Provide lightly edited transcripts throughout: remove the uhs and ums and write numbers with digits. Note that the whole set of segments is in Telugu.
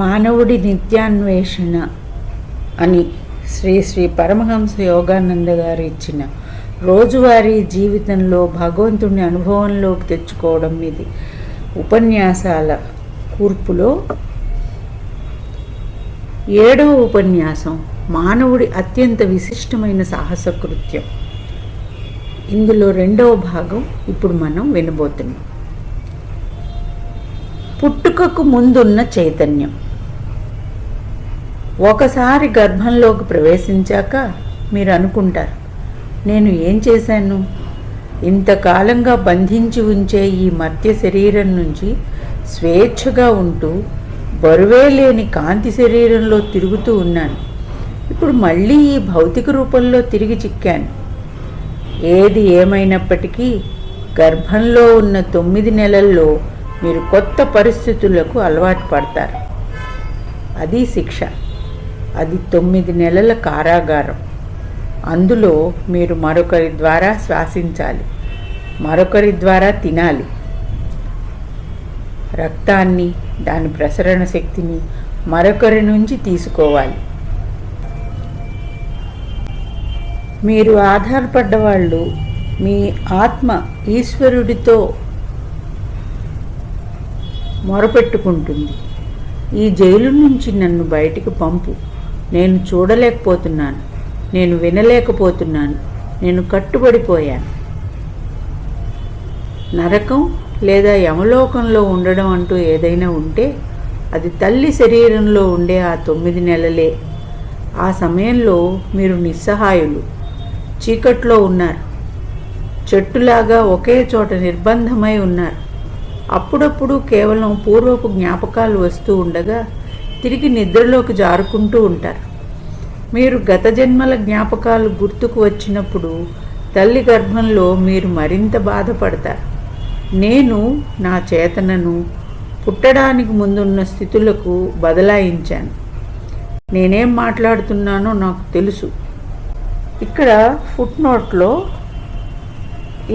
మానవుడి నిత్యాన్వేషణ అని శ్రీ శ్రీ పరమహంస యోగానంద గారు ఇచ్చిన రోజువారీ జీవితంలో భగవంతుని అనుభవంలోకి తెచ్చుకోవడం ఇది ఉపన్యాసాల కూర్పులో 7వ ఉపన్యాసం మానవుడి అత్యంత విశిష్టమైన సాహస కృత్యం. ఇందులో 2వ భాగం ఇప్పుడు మనం వినబోతున్నాం. పుట్టుకకు ముందున్న చైతన్యం. ఒకసారి గర్భంలోకి ప్రవేశించాక మీరు అనుకుంటారు, నేను ఏం చేశాను? ఇంతకాలంగా బంధించి ఉంచే ఈ మర్త్య శరీరం నుంచి స్వేచ్ఛగా ఉంటూ బరువే లేని కాంతి శరీరంలో తిరుగుతూ ఉన్నాను. ఇప్పుడు మళ్ళీ ఈ భౌతిక రూపంలో తిరిగి చిక్కాను. ఏది ఏమైనప్పటికీ గర్భంలో ఉన్న 9 నెలల్లో మీరు కొత్త పరిస్థితులకు అలవాటు పడతారు. అది శిక్ష. అది 9 నెలల కారాగారం. అందులో మీరు మరొకరి ద్వారా శ్వాసించాలి, మరొకరి ద్వారా తినాలి. రక్తాన్ని, దాని ప్రసరణ శక్తిని మరొకరి నుంచి తీసుకోవాలి. మీరు ఆధారపడ్డవాళ్ళు. మీ ఆత్మ ఈశ్వరుడితో మొరపెట్టుకుంటుంది, ఈ జైలు నుంచి నన్ను బయటికి పంపు. నేను చూడలేకపోతున్నాను, నేను వినలేకపోతున్నాను, నేను కట్టుబడిపోయాను. నరకం లేదా యమలోకంలో ఉండడం అంటూ ఏదైనా ఉంటే అది తల్లి శరీరంలో ఉండే ఆ 9 నెలలే. ఆ సమయంలో మీరు నిస్సహాయులు, చీకట్లో ఉన్నారు, చెట్టులాగా ఒకే చోట నిర్బంధమై ఉన్నారు. అప్పుడప్పుడు కేవలం పూర్వపు జ్ఞాపకాలు వస్తూ ఉండగా తిరిగి నిద్రలోకి జారుకుంటూ ఉంటారు. మీరు గత జన్మల జ్ఞాపకాలు గుర్తుకు వచ్చినప్పుడు తల్లి గర్భంలో మీరు మరింత బాధపడతారు. నేను నా చేతనను పుట్టడానికి ముందున్న స్థితులకు బదలాయించాను. నేనేం మాట్లాడుతున్నానో నాకు తెలుసు. ఇక్కడ ఫుట్ నోట్లో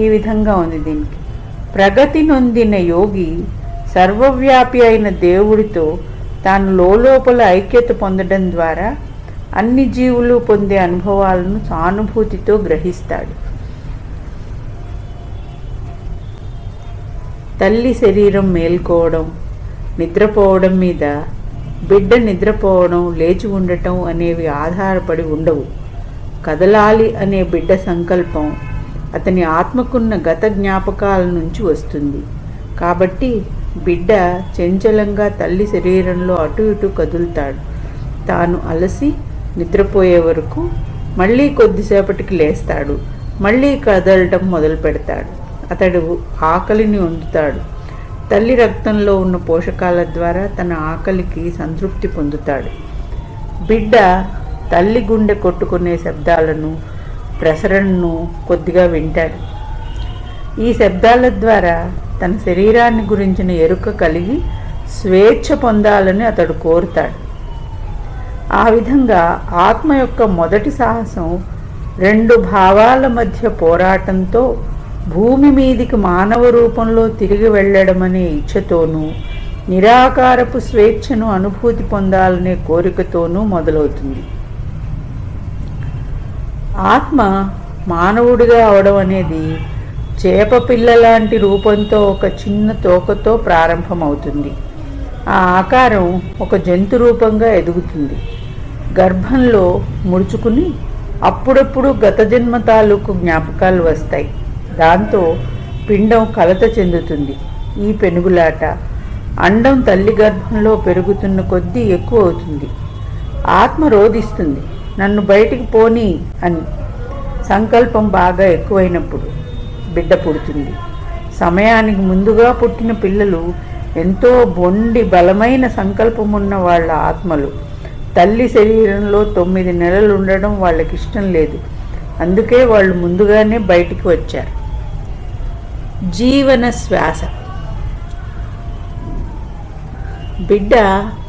ఈ విధంగా ఉంది. దీనికి ప్రగతి నొందిన యోగి సర్వవ్యాపి అయిన దేవుడితో తాను లోపల ఐక్యత పొందడం ద్వారా అన్ని జీవులు పొందే అనుభవాలను సానుభూతితో గ్రహిస్తాడు. తల్లి శరీరం మేల్కోవడం, నిద్రపోవడం మీద బిడ్డ నిద్రపోవడం, లేచి ఉండటం అనేవి ఆధారపడి ఉండవు. కదలాలి అనే బిడ్డ సంకల్పం అతని ఆత్మకున్న గత జ్ఞాపకాల నుంచి వస్తుంది. కాబట్టి బిడ్డ చంచలంగా తల్లి శరీరంలో అటు ఇటు కదులుతాడు. తాను అలసి నిద్రపోయే వరకు మళ్ళీ కొద్దిసేపటికి లేస్తాడు, మళ్ళీ కదలటం మొదలు పెడతాడు. అతడు ఆకలిని పొందుతాడు. తల్లి రక్తంలో ఉన్న పోషకాల ద్వారా తన ఆకలికి సంతృప్తి పొందుతాడు. బిడ్డ తల్లి గుండె కొట్టుకునే శబ్దాలను, ప్రసరణను కొద్దిగా వింటాడు. ఈ శబ్దాల ద్వారా తన శరీరాన్ని గురించిన ఎరుక కలిగి స్వేచ్ఛ పొందాలని అతడు కోరుతాడు. ఆ విధంగా ఆత్మ యొక్క మొదటి సాహసం 2 భావాల మధ్య పోరాటంతో భూమి మీదికి మానవ రూపంలో తిరిగి వెళ్ళడమనే ఇచ్ఛతోనూ, నిరాకారపు స్వేచ్ఛను అనుభూతి పొందాలనే కోరికతోనూ మొదలవుతుంది. ఆత్మ మానవుడిగా అవడం అనేది చేప పిల్ల లాంటి రూపంతో ఒక చిన్న తోకతో ప్రారంభమవుతుంది. ఆ ఆకారం ఒక జంతు రూపంగా ఎదుగుతుంది. గర్భంలో ముడుచుకుని అప్పుడప్పుడు గత జన్మ తాలూకు జ్ఞాపకాలు వస్తాయి. దాంతో పిండం కలత చెందుతుంది. ఈ పెనుగులాట అండం తల్లి గర్భంలో పెరుగుతున్న కొద్దీ ఎక్కువ అవుతుంది. ఆత్మ రోధిస్తుంది, నన్ను బయటికి పోనీ అని. సంకల్పం బాగా ఎక్కువైనప్పుడు బిడ్డ పుడుతుంది. సమయానికి ముందుగా పుట్టిన పిల్లలు ఎంతో బొండి బలమైన సంకల్పం ఉన్న వాళ్ళ ఆత్మలు. తల్లి శరీరంలో 9 నెలలు ఉండడం వాళ్ళకి ఇష్టం లేదు. అందుకే వాళ్ళు ముందుగానే బయటికి వచ్చారు. జీవన శ్వాస. బిడ్డ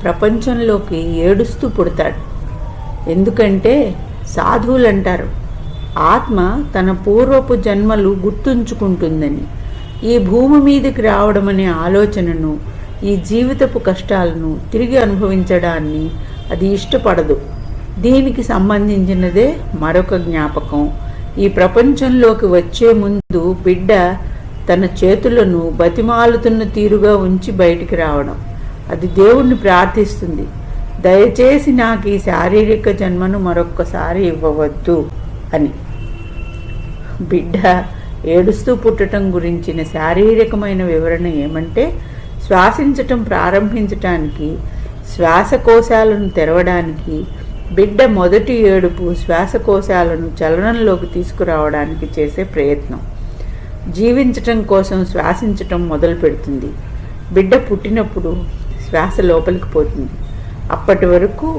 ప్రపంచంలోకి ఏడుస్తూ పుడతాడు. ఎందుకంటే సాధువులు అంటారు, ఆత్మ తన పూర్వపు జన్మలు గుర్తుంచుకుంటుందని. ఈ భూమి మీదకి రావడం అనే ఆలోచనను ఈ జీవితపు కష్టాలను తిరిగి అనుభవించడాన్ని అది ఇష్టపడదు. దీనికి సంబంధించినదే మరొక జ్ఞాపకం. ఈ ప్రపంచంలోకి వచ్చే ముందు బిడ్డ తన చేతులను బతిమాలుతున్న తీరుగా ఉంచి బయటికి రావడం. అది దేవుణ్ణి ప్రార్థిస్తుంది, దయచేసి నాకు ఈ శారీరక జన్మను మరొక్కసారి ఇవ్వవద్దు అని. బిడ్డ ఏడుస్తూ పుట్టడం గురించిన శారీరకమైన వివరణ ఏమంటే, శ్వాసించటం ప్రారంభించటానికి, శ్వాసకోశాలను తెరవడానికి బిడ్డ మొదటి ఏడుపు శ్వాసకోశాలను చలనంలోకి తీసుకురావడానికి చేసే ప్రయత్నం. జీవించటం కోసం శ్వాసించటం మొదలు పెడుతుంది. బిడ్డ పుట్టినప్పుడు శ్వాస లోపలికి పోతుంది. అప్పటి వరకు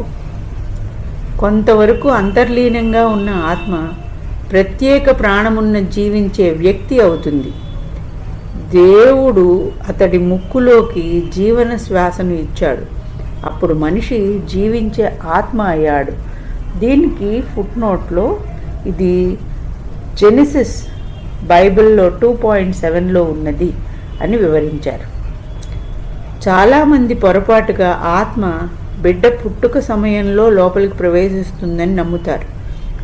కొంతవరకు అంతర్లీనంగా ఉన్న ఆత్మ ప్రత్యేక ప్రాణమున్న జీవించే వ్యక్తి అవుతుంది. దేవుడు అతడి ముక్కులోకి జీవన శ్వాసను ఇచ్చాడు. అప్పుడు మనిషి జీవించే ఆత్మ అయ్యాడు. దీనికి ఫుట్నోట్లో ఇది జెనిసిస్ బైబిల్లో 2.7లో ఉన్నది అని వివరించారు. చాలామంది పొరపాటుగా ఆత్మ బిడ్డ పుట్టుక సమయంలో లోపలికి ప్రవేశిస్తుందని నమ్ముతారు.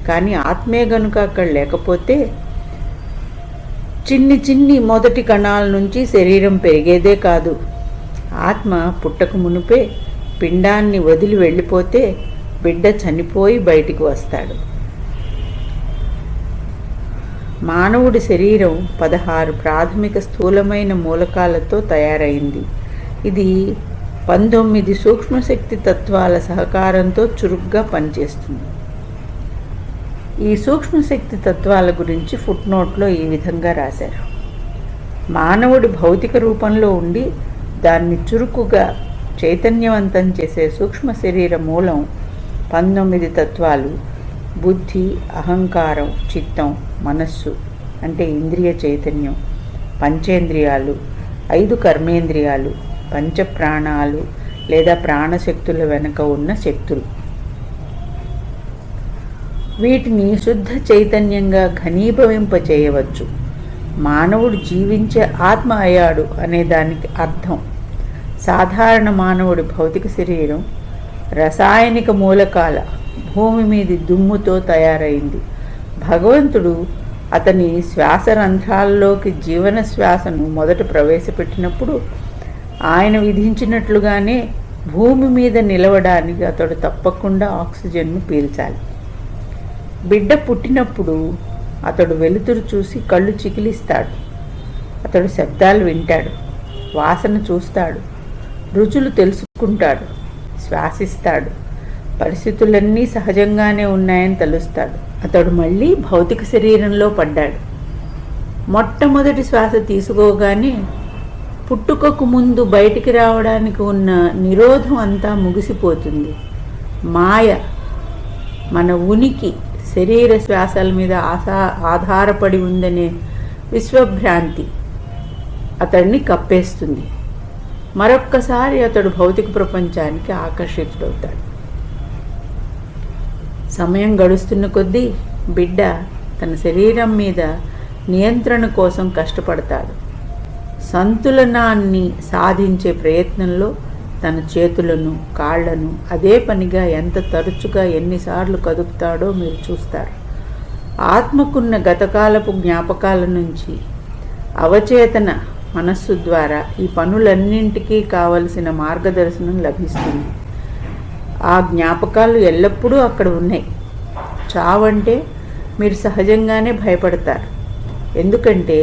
కానీ ఆత్మే గనుక అక్కడ లేకపోతే చిన్ని మొదటి కణాల నుంచి శరీరం పెరిగేదే కాదు. ఆత్మ పుట్టక మునుపే పిండాన్ని వదిలి వెళ్ళిపోతే బిడ్డ చనిపోయి బయటికి వస్తాడు. మానవుడి శరీరం 16 ప్రాథమిక స్థూలమైన మూలకాలతో తయారైంది. ఇది 19 సూక్ష్మశక్తి తత్వాల సహకారంతో చురుగ్గా పనిచేస్తుంది. ఈ సూక్ష్మశక్తి తత్వాల గురించి ఫుట్నోట్లో ఈ విధంగా రాశారు. మానవుడి భౌతిక రూపంలో ఉండి దాన్ని చురుకుగా చైతన్యవంతం చేసే సూక్ష్మ శరీర మూలం 19 తత్వాలు: బుద్ధి, అహంకారం, చిత్తం, మనస్సు అంటే ఇంద్రియ చైతన్యం, పంచేంద్రియాలు, 5 కర్మేంద్రియాలు, పంచప్రాణాలు లేదా ప్రాణశక్తుల వెనుక ఉన్న శక్తులు. వీటిని శుద్ధ చైతన్యంగా ఘనీభవింపచేయవచ్చు. మానవుడు జీవించే ఆత్మ అయ్యాడు అనే దానికి అర్థం, సాధారణ మానవుడి భౌతిక శరీరం రసాయనిక మూలకాల భూమి మీది దుమ్ముతో తయారైంది. భగవంతుడు అతని శ్వాసరంధ్రాల్లోకి జీవన శ్వాసను మొదట ప్రవేశపెట్టినప్పుడు ఆయన విధించినట్లుగానే భూమి మీద నిలవడానికి అతడు తప్పకుండా ఆక్సిజన్ను పీల్చాలి. బిడ్డ పుట్టినప్పుడు అతడు వెలుతురు చూసి కళ్ళు చికిలిస్తాడు. అతడు శబ్దాలు వింటాడు, వాసన చూస్తాడు, రుచులు తెలుసుకుంటాడు, శ్వాసిస్తాడు. పరిస్థితులన్నీ సహజంగానే ఉన్నాయని తెలుస్తాడు. అతడు మళ్ళీ భౌతిక శరీరంలో పడ్డాడు. మొట్టమొదటి శ్వాస తీసుకోగానే పుట్టుకకు ముందు బయటికి రావడానికి ఉన్న నిరోధం అంతా ముగిసిపోతుంది. మాయ, మన ఉనికి శరీర శ్వాసల మీద ఆధారపడి ఉందనే విశ్వభ్రాంతి అతడిని కప్పేస్తుంది. మరొక్కసారి అతడు భౌతిక ప్రపంచానికి ఆకర్షితుడవుతాడు. సమయం గడుస్తున్న కొద్దీ బిడ్డ తన శరీరం మీద నియంత్రణ కోసం కష్టపడతాడు. సంతులనాన్ని సాధించే ప్రయత్నంలో తన చేతులను, కాళ్లను అదే పనిగా ఎంత తరచుగా ఎన్నిసార్లు కదుపుతాడో మీరు చూస్తారు. ఆత్మకున్న గతకాలపు జ్ఞాపకాల నుంచి అవచేతన మనస్సు ద్వారా ఈ పనులన్నింటికీ కావలసిన మార్గదర్శనం లభిస్తుంది. ఆ జ్ఞాపకాలు ఎల్లప్పుడూ అక్కడ ఉన్నాయి. చావంటే మీరు సహజంగానే భయపడతారు. ఎందుకంటే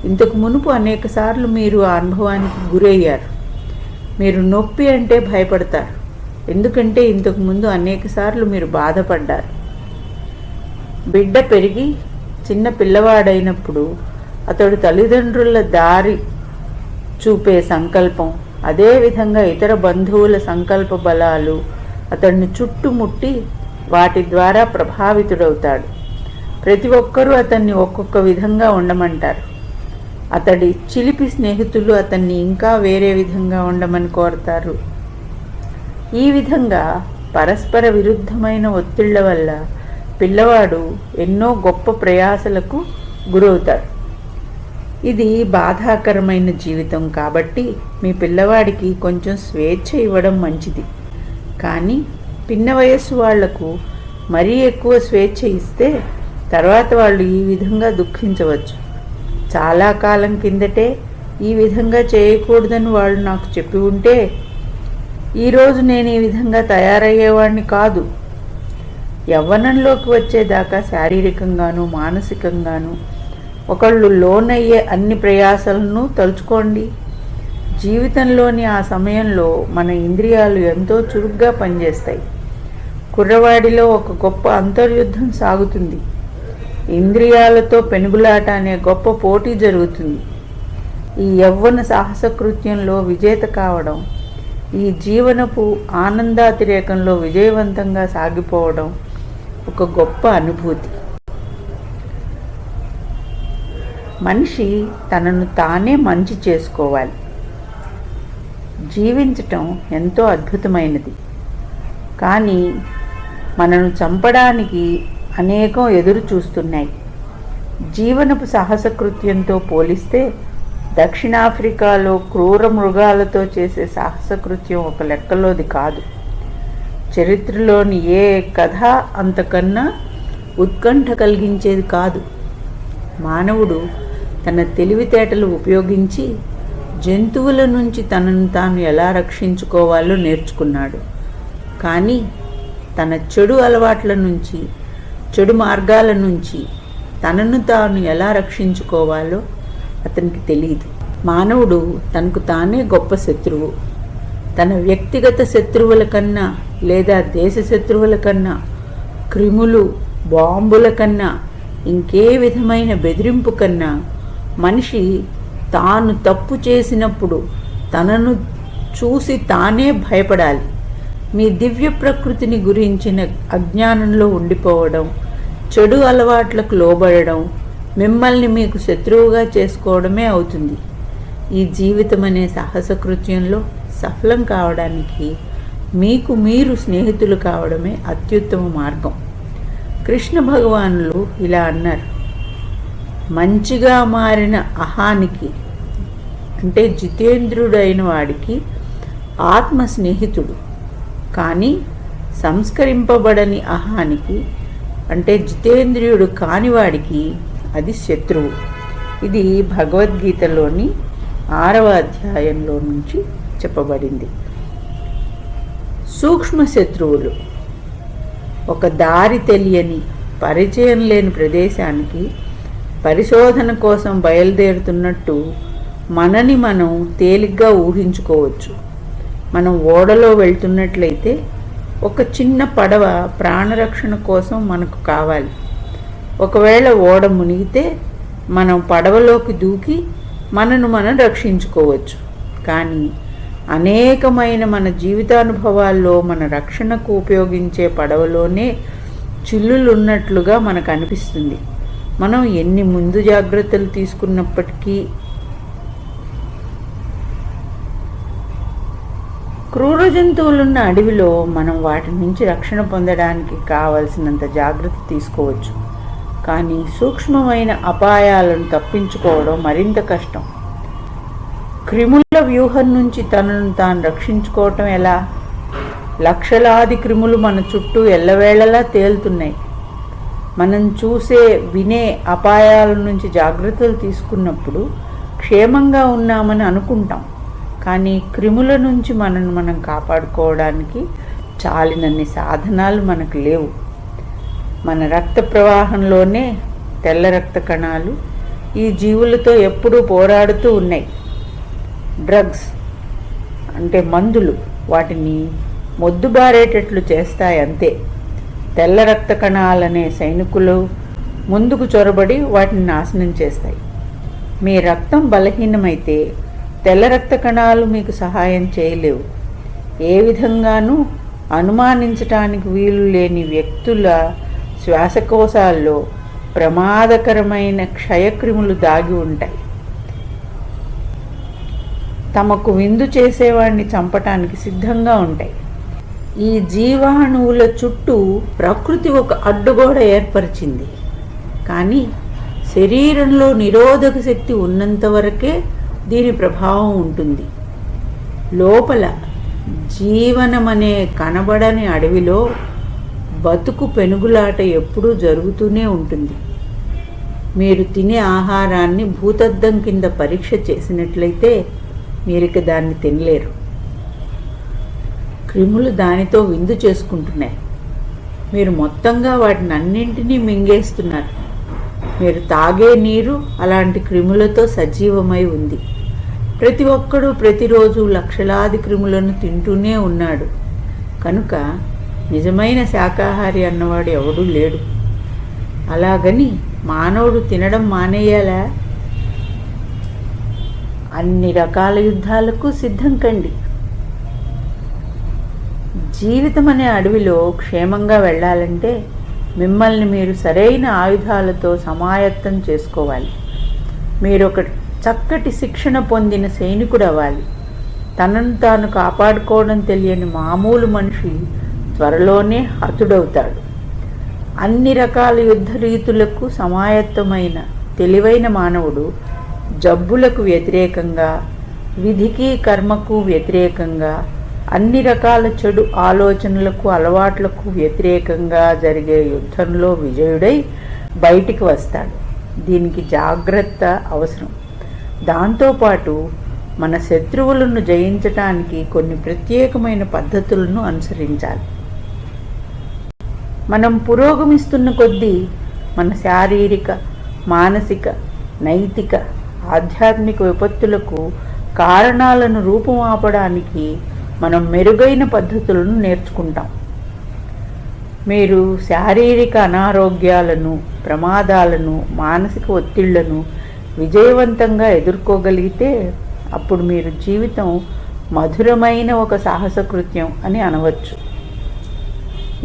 ఇంతకు మునుపు అనేకసార్లు మీరు ఆ అనుభవానికి గురయ్యారు. మీరు నొప్పి అంటే భయపడతారు. ఎందుకంటే ఇంతకు ముందు అనేకసార్లు మీరు బాధపడ్డారు. బిడ్డ పెరిగి చిన్న పిల్లవాడైనప్పుడు అతడు తల్లిదండ్రుల దారి చూపే సంకల్పం, అదేవిధంగా ఇతర బంధువుల సంకల్ప బలాలు అతడిని చుట్టుముట్టి వాటి ద్వారా ప్రభావితుడవుతాడు. ప్రతి ఒక్కరూ అతన్ని ఒక్కొక్క విధంగా ఉండమంటారు. అతడి చిలిపి స్నేహితులు అతన్ని ఇంకా వేరే విధంగా ఉండమని కోరతారు. ఈ విధంగా పరస్పర విరుద్ధమైన ఒత్తిళ్ల వల్ల పిల్లవాడు ఎన్నో గొప్ప ప్రయాసలకు గురవుతాడు. ఇది బాధాకరమైన జీవితం కాబట్టి మీ పిల్లవాడికి కొంచెం స్వేచ్ఛ ఇవ్వడం మంచిది. కానీ పిన్న వయస్సు వాళ్లకు మరీ ఎక్కువ స్వేచ్ఛ ఇస్తే తర్వాత వాళ్ళు ఈ విధంగా దుఃఖించవచ్చు. చాలా కాలం కిందటే ఈ విధంగా చేయకూడదని వాళ్ళు నాకు చెప్పి ఉంటే ఈరోజు నేను ఈ విధంగా తయారయ్యేవాడిని కాదు. యవ్వనంలోకి వచ్చేదాకా శారీరకంగాను మానసికంగాను ఒకళ్ళు లోనయ్యే అన్ని ప్రయాసాలను తలుచుకోండి. జీవితంలోని ఆ సమయంలో మన ఇంద్రియాలు ఎంతో చురుగ్గా పనిచేస్తాయి. కుర్రవాడిలో ఒక గొప్ప అంతర్యుద్ధం సాగుతుంది. ఇంద్రియాలతో పెనుగులాట అనే గొప్ప పోటీ జరుగుతుంది. ఈ యవ్వన సాహసకృత్యంలో విజేత కావడం, ఈ జీవనపు ఆనందాతిరేకంలో విజయవంతంగా సాగిపోవడం ఒక గొప్ప అనుభూతి. మనిషి తనను తానే మంచి చేసుకోవాలి. జీవించటం ఎంతో అద్భుతమైనది. కానీ మనను చంపడానికి అనేకం ఎదురు చూస్తున్నాయి. జీవనపు సాహసకృత్యంతో పోలిస్తే దక్షిణాఫ్రికాలో క్రూర మృగాలతో చేసే సాహసకృత్యం ఒక లెక్కలోది కాదు. చరిత్రలోని ఏ కథ అంతకన్నా ఉత్కంఠ కలిగించేది కాదు. మానవుడు తన తెలివితేటలు ఉపయోగించి జంతువుల నుంచి తనను తాను ఎలా రక్షించుకోవాలో నేర్చుకున్నాడు. కానీ తన చెడు అలవాట్ల నుంచి, చెడు మార్గాల నుంచి తనను తాను ఎలా రక్షించుకోవాలో అతనికి తెలియదు. మానవుడు తనకు తానే గొప్ప శత్రువు. తన వ్యక్తిగత శత్రువుల కన్నా లేదా దేశ శత్రువుల కన్నా, క్రిములు, బాంబుల కన్నా, ఇంకే విధమైన బెదిరింపు కన్నా మనిషి తాను తప్పు చేసినప్పుడు తనను చూసి తానే భయపడాలి. మీ దివ్య ప్రకృతిని గురించిన అజ్ఞానంలో ఉండిపోవడం, చెడు అలవాట్లకు లోబడడం మిమ్మల్ని మీకు శత్రువుగా చేసుకోవడమే అవుతుంది. ఈ జీవితం అనే సాహసకృత్యంలో సఫలం కావడానికి మీకు మీరు స్నేహితులు కావడమే అత్యుత్తమ మార్గం. కృష్ణ భగవానులు ఇలా అన్నారు: మంచిగా మారిన అహానికి అంటే జితేంద్రుడైన వాడికి ఆత్మ స్నేహితుడు, కానీ సంస్కరింపబడని అహానికి అంటే జితేంద్రియుడు కానివాడికి అది శత్రువు. ఇది భగవద్గీతలోని 6వ అధ్యాయంలో నుంచి చెప్పబడింది. సూక్ష్మ శత్రువులు. ఒక దారి తెలియని, పరిచయం లేని ప్రదేశానికి పరిశోధన కోసం బయలుదేరుతున్నట్టు మనని మనం తేలిగ్గా ఊహించుకోవచ్చు. మనం ఓడలో వెళ్తున్నట్లయితే ఒక చిన్న పడవ ప్రాణరక్షణ కోసం మనకు కావాలి. ఒకవేళ ఓడ మునిగితే మనం పడవలోకి దూకి మనను మనం రక్షించుకోవచ్చు. కానీ అనేకమైన మన జీవితానుభవాల్లో మన రక్షణకు ఉపయోగించే పడవలోనే చిల్లులున్నట్లుగా మనకు అనిపిస్తుంది. మనం ఎన్ని ముందు జాగ్రత్తలు తీసుకున్నప్పటికీ క్రూర జంతువులున్న అడవిలో మనం వాటి నుంచి రక్షణ పొందడానికి కావలసినంత జాగ్రత్త తీసుకోవచ్చు. కానీ సూక్ష్మమైన అపాయాలను తప్పించుకోవడం మరింత కష్టం. క్రిముల వ్యూహం నుంచి తనను తాను రక్షించుకోవటం ఎలా? లక్షలాది క్రిములు మన చుట్టూ ఎల్లవేళలా తేలుతున్నాయి. మనం చూసే, వినే అపాయాల నుంచి జాగ్రత్తలు తీసుకున్నప్పుడు క్షేమంగా ఉన్నామని అనుకుంటాం. కానీ క్రిముల నుంచి మనను మనం కాపాడుకోవడానికి చాలినన్ని సాధనాలు మనకు లేవు. మన రక్త ప్రవాహంలోనే తెల్ల రక్త కణాలు ఈ జీవులతో ఎప్పుడూ పోరాడుతూ ఉన్నాయి. డ్రగ్స్ అంటే మందులు వాటిని మొద్దుబారేటట్లు చేస్తాయి అంతే. తెల్ల రక్త కణాలనే సైనికులు ముందుకు చొరబడి వాటిని నాశనం చేస్తాయి. మీ రక్తం బలహీనమైతే తెల్ల రక్త కణాలు మీకు సహాయం చేయలేవు. ఏ విధంగానూ అనుమానించటానికి వీలు లేని వ్యక్తుల శ్వాసకోశాల్లో ప్రమాదకరమైన క్షయక్రిములు దాగి ఉంటాయి. తమకు విందు చేసేవాడిని చంపటానికి సిద్ధంగా ఉంటాయి. ఈ జీవాణువుల చుట్టూ ప్రకృతి ఒక అడ్డుగోడ ఏర్పరిచింది. కానీ శరీరంలో నిరోధక శక్తి ఉన్నంత వరకే దీని ప్రభావం ఉంటుంది. లోపల జీవనమనే కనబడని అడవిలో బతుకు పెనుగులాట ఎప్పుడూ జరుగుతూనే ఉంటుంది. మీరు తినే ఆహారాన్ని భూతద్దం కింద పరీక్ష చేసినట్లయితే మీరిక దాన్ని తినలేరు. క్రిములు దానితో విందు చేసుకుంటున్నాయి. మీరు మొత్తంగా వాటిని అన్నింటినీ మింగేస్తున్నారు. మీరు తాగే నీరు అలాంటి క్రిములతో సజీవమై ఉంది. ప్రతి ఒక్కడూ ప్రతిరోజు లక్షలాది క్రిములను తింటూనే ఉన్నాడు. కనుక నిజమైన శాకాహారి అన్నవాడు ఎవడూ లేడు. అలాగని మానవుడు తినడం మానేయాలా? అన్ని రకాల యుద్ధాలకు సిద్ధం కండి. జీవితం అనే అడవిలో క్షేమంగా వెళ్ళాలంటే మిమ్మల్ని మీరు సరైన ఆయుధాలతో సమాయత్తం చేసుకోవాలి. మీరు ఒక చక్కటి శిక్షణ పొందిన సైనికుడు అవ్వాలి. తనను తాను కాపాడుకోవడం తెలియని మామూలు మనిషి త్వరలోనే హతుడవుతాడు. అన్ని రకాల యుద్ధ రీతులకు సమాయత్తమైన తెలివైన మానవుడు జబ్బులకు వ్యతిరేకంగా, విధికి కర్మకు వ్యతిరేకంగా, అన్ని రకాల చెడు ఆలోచనలకు అలవాట్లకు వ్యతిరేకంగా జరిగే యుద్ధంలో విజయుడై బయటికి వస్తాడు. దీనికి జాగ్రత్త అవసరం. దాంతోపాటు మన శత్రువులను జయించటానికి కొన్ని ప్రత్యేకమైన పద్ధతులను అనుసరించాలి. మనం పురోగమిస్తున్న కొద్దీ మన శారీరక, మానసిక, నైతిక, ఆధ్యాత్మిక విపత్తులకు కారణాలను రూపుమాపడానికి మనం మెరుగైన పద్ధతులను నేర్చుకుంటాం. మీరు శారీరక అనారోగ్యాలను, ప్రమాదాలను, మానసిక ఒత్తిళ్లను విజయవంతంగా ఎదుర్కోగలిగితే అప్పుడు మీరు జీవితం మధురమైన ఒక సాహసకృత్యం అని అనవచ్చు.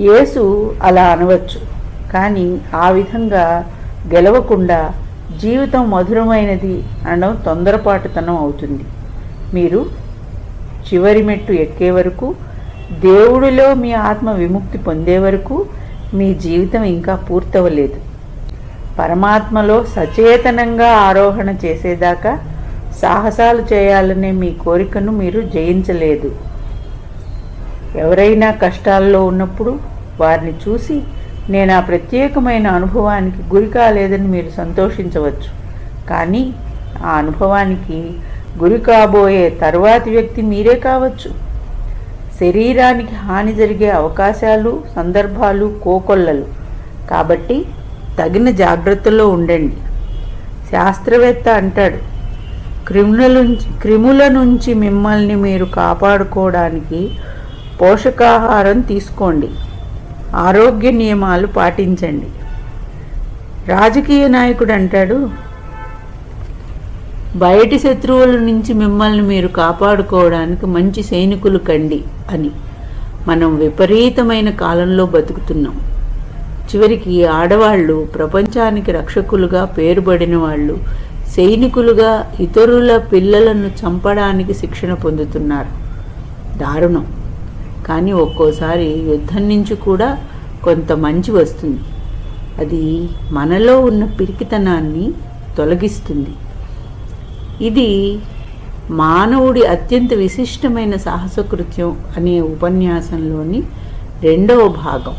యేసు అలా అనవచ్చు. కానీ ఆ విధంగా గెలవకుండా జీవితం మధురమైనది అనడం తొందరపాటుతనం అవుతుంది. మీరు చివరి మెట్టు ఎక్కే వరకు, దేవుడిలో మీ ఆత్మ విముక్తి పొందే వరకు మీ జీవితం ఇంకా పూర్తవలేదు. పరమాత్మలో సచేతనంగా ఆరోహణ చేసేదాకా సాహసాలు చేయాలనే మీ కోరికను మీరు జయించలేదు. ఎవరైనా కష్టాల్లో ఉన్నప్పుడు వారిని చూసి నేను ఆ ప్రత్యేకమైన అనుభవానికి గురి కాలేదని మీరు సంతోషించవచ్చు. కానీ ఆ అనుభవానికి గురి కాబోయే తరువాతి వ్యక్తి మీరే కావచ్చు. శరీరానికి హాని జరిగే అవకాశాలు, సందర్భాలు కోకొల్లలు. కాబట్టి తగిన జాగ్రత్తలో ఉండండి. శాస్త్రవేత్త అంటాడు, క్రిముల నుంచి మిమ్మల్ని మీరు కాపాడుకోవడానికి పోషకాహారం తీసుకోండి, ఆరోగ్య నియమాలు పాటించండి. రాజకీయ నాయకుడు అంటాడు, బయటి శత్రువుల నుంచి మిమ్మల్ని మీరు కాపాడుకోవడానికి మంచి సైనికులు కండి అని. మనం విపరీతమైన కాలంలో బతుకుతున్నాం. చివరికి ఆడవాళ్ళు ప్రపంచానికి రక్షకులుగా పేరుబడిన వాళ్ళు సైనికులుగా ఇతరుల పిల్లలను చంపడానికి శిక్షణ పొందుతున్నారు. దారుణం. కానీ ఒక్కోసారి యుద్ధం నుంచి కూడా కొంత మంచి వస్తుంది. అది మనలో ఉన్న పిరికితనాన్ని తొలగిస్తుంది. ఇది మానవుడి అత్యంత విశిష్టమైన సాహసకృత్యం అనే ఉపన్యాసంలోని 2వ భాగం.